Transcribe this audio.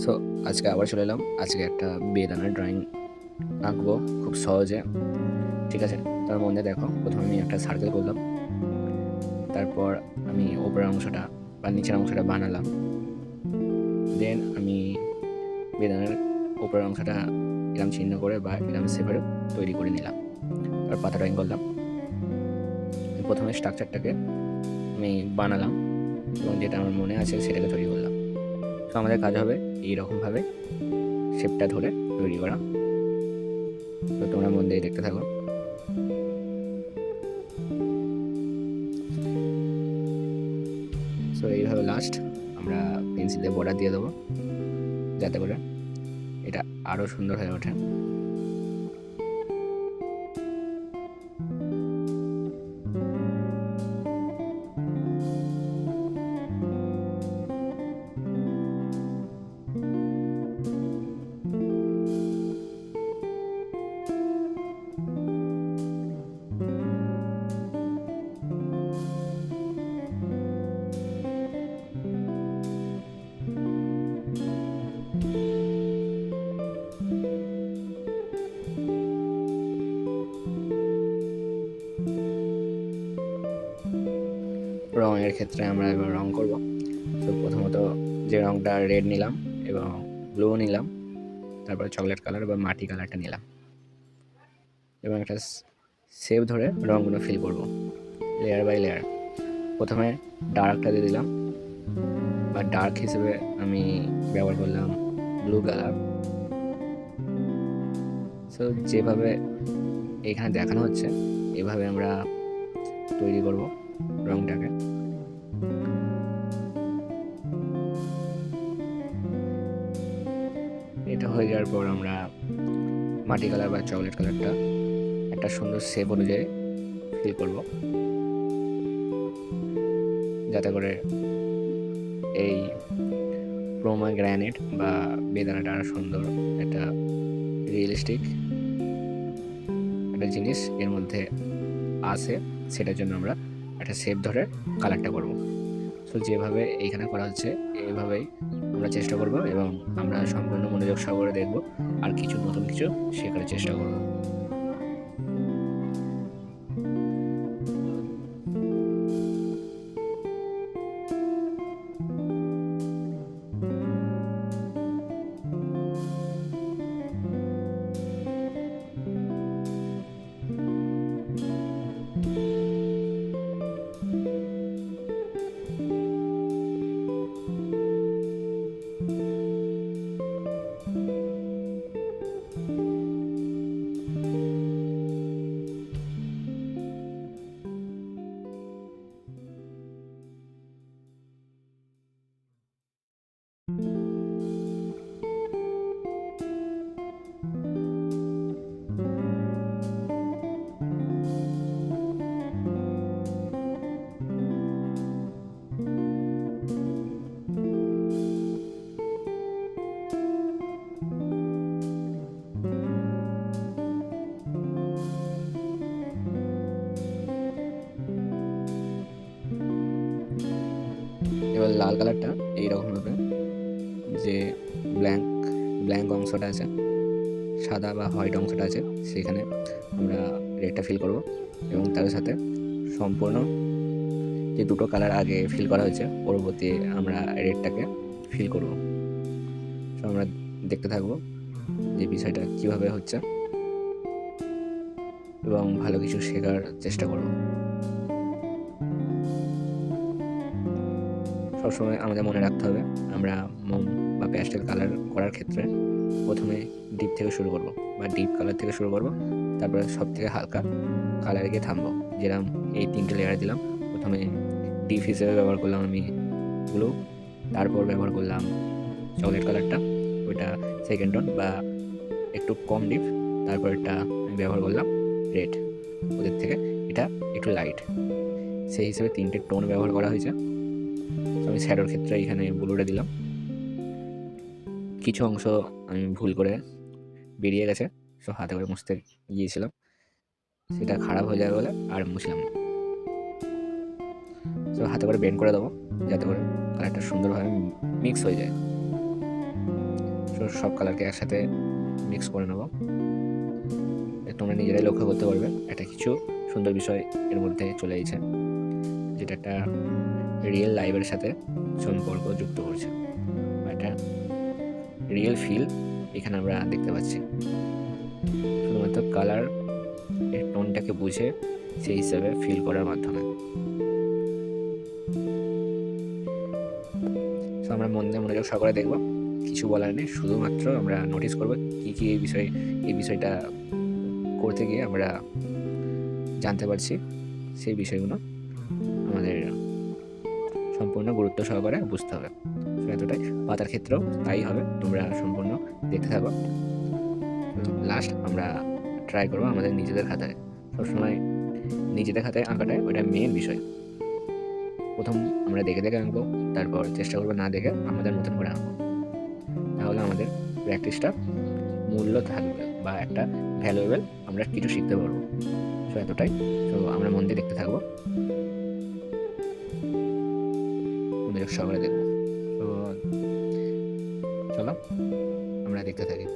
So আজকে আবার চলে এলাম। আজকে একটা বেদানার ড্রয়িং আঁকবো খুব সহজে। ঠিক আছে, তার মধ্যে দেখো, প্রথমে আমি একটা সার্কেল করলাম। তারপর আমি ওপরের অংশটা বা নিচের অংশটা বানালাম। দেন আমি বেদানার উপরের অংশটা এরম চিহ্ন করে বা এরম শেপের তৈরি করে নিলাম। তারপর পাতা ড্রয়িং করলাম। প্রথমে স্ট্রাকচারটাকে আমি বানালাম এবং যেটা আমার মনে আছে সেটাকে তৈরি করলাম। তো আমাদের কাজ হবে এইরকমভাবে শেপটা ধরে তৈরি করা। তো তোমরা মন দিয়ে দেখতে থাকো। সো এইভাবে লাস্ট আমরা পেন্সিল দিয়ে বর্ডার দিয়ে দেবো, যাতে করে এটা আরও সুন্দর হয়ে ওঠে। রঙের ক্ষেত্রে আমরা এবার রং করব। তো প্রথমত যে রংটা রেড নিলাম এবং ব্লু নিলাম, তারপর চকলেট কালার বা মাটি কালারটা নিলাম এবং একটা শেপ ধরে রঙগুলো ফিল করব লেয়ার বাই লেয়ার। প্রথমে ডার্কটা দিয়ে দিলাম, বা ডার্ক হিসেবে আমি ব্যবহার করলাম ব্লু কালার। সো যেভাবে এখানে দেখানো হচ্ছে এভাবে আমরা তৈরি করব রংটাকে। এটা হয়ে যাওয়ার পর আমরা মাটি কালার বা চকলেট কালারটা একটা সুন্দর শেপ অনুযায়ী ফিল করব, যাতে করে এই পোমোগ্রানেট বা বেদানাটা আরো সুন্দর একটা রিয়েলিস্টিক একটা জিনিস এর মধ্যে আছে, সেটার জন্য আমরা একটা শেপ ধরে কালারটা করব। সো যেভাবে এইখানে করা হচ্ছে এইভাবেই আমরা চেষ্টা করব এবং আমরা সম্পূর্ণ মনোযোগ সহকারে দেখব আর কিছু নতুন কিছু শেখার চেষ্টা করব। এবার লাল কালারটা এইরকমভাবে যে ব্ল্যাঙ্ক ব্ল্যাঙ্ক অংশটা আছে, সাদা বা হোয়াইট অংশটা আছে, সেখানে আমরা রেডটা ফিল করব এবং তার সাথে সম্পূর্ণ যে দুটো কালার আগে ফিল করা হয়েছে পরবর্তী আমরা রেডটাকে ফিল করব। তো আমরা দেখতে থাকবো যে বিষয়টা কিভাবে হচ্ছে এবং ভালো কিছু শেখার চেষ্টা করব। সবসময় আমাদের মনে রাখতে হবে আমরা মোম বা প্যাস্টেল কালার করার ক্ষেত্রে প্রথমে ডিপ থেকে শুরু করব বা ডিপ কালার থেকে শুরু করব, তারপরে সব থেকে হালকা কালারে গিয়ে থামবো। যেরকম এই তিনটে লেয়ার দিলাম, প্রথমে ডিপ হিসেবে ব্যবহার করলাম আমি ব্লু, তারপর ব্যবহার করলাম চকলেট কালারটা, ওইটা সেকেন্ড টোন বা একটু কম ডিপ, তারপর এটা আমি ব্যবহার করলাম রেড, ওদের থেকে এটা একটু লাইট, সেই হিসেবে তিনটে টোন ব্যবহার করা হয়েছে। আমি শ্যাডোর ক্ষেত্রে এখানে ব্লুটা দিলাম। কিছু অংশ আমি ভুল করে বেরিয়ে গেছে, সো হাতে করে মুছতে গিয়েছিলাম, সেটা খারাপ হয়ে যাবে বলে আর মুছলাম না। সো হাতে করে বেন্ড করে দেবো যাতে করে কালারটা সুন্দরভাবে মিক্স হয়ে যায়। সব কালারকে একসাথে মিক্স করে নেব। তোমরা নিজেরাই লক্ষ্য করতে পারবে একটা কিছু সুন্দর বিষয় এর মধ্যে চলে এসেছে, যেটা একটা রিয়েল লাইফের সাথে সম্পর্ক যুক্ত করছে, একটা রিয়েল ফিল এখানে আমরা দেখতে পাচ্ছি। শুধুমাত্র কালার এর টোনটাকে বুঝে সেই হিসাবে ফিল করার মাধ্যমে। তো আমরা মনোযোগ সহকারে দেখব, কিছু বলার নেই, শুধুমাত্র আমরা নোটিস করব কী কী এই বিষয়টা করতে গিয়ে আমরা জানতে পারছি, সেই বিষয়গুলো আমাদের সম্পূর্ণ গুরুত্ব সহকারে বুঝতে হবে। এতটাই, পাতার ক্ষেত্রেও তাই হবে, তোমরা সম্পূর্ণ দেখতে থাকো। লাস্ট আমরা ট্রাই করবো আমাদের নিজেদের খাতায়, সবসময় নিজেদের খাতায় আঁকাটাই ওইটা মেন বিষয়। প্রথম আমরা দেখে দেখে আঁকবো, তারপর চেষ্টা করবো না দেখে আমাদের মতন করে আঁকবো, তাহলে আমাদের প্র্যাকটিসটা মূল্য থাকবে বা একটা ভ্যালুয়েবল আমরা কিছু শিখতে পারবো। সো এতটাই। তো আমরা মন দিয়ে দেখতে থাকবো, মনোযোগ সহকারে দেখবো। তো চলো আমরা দেখতে থাকি।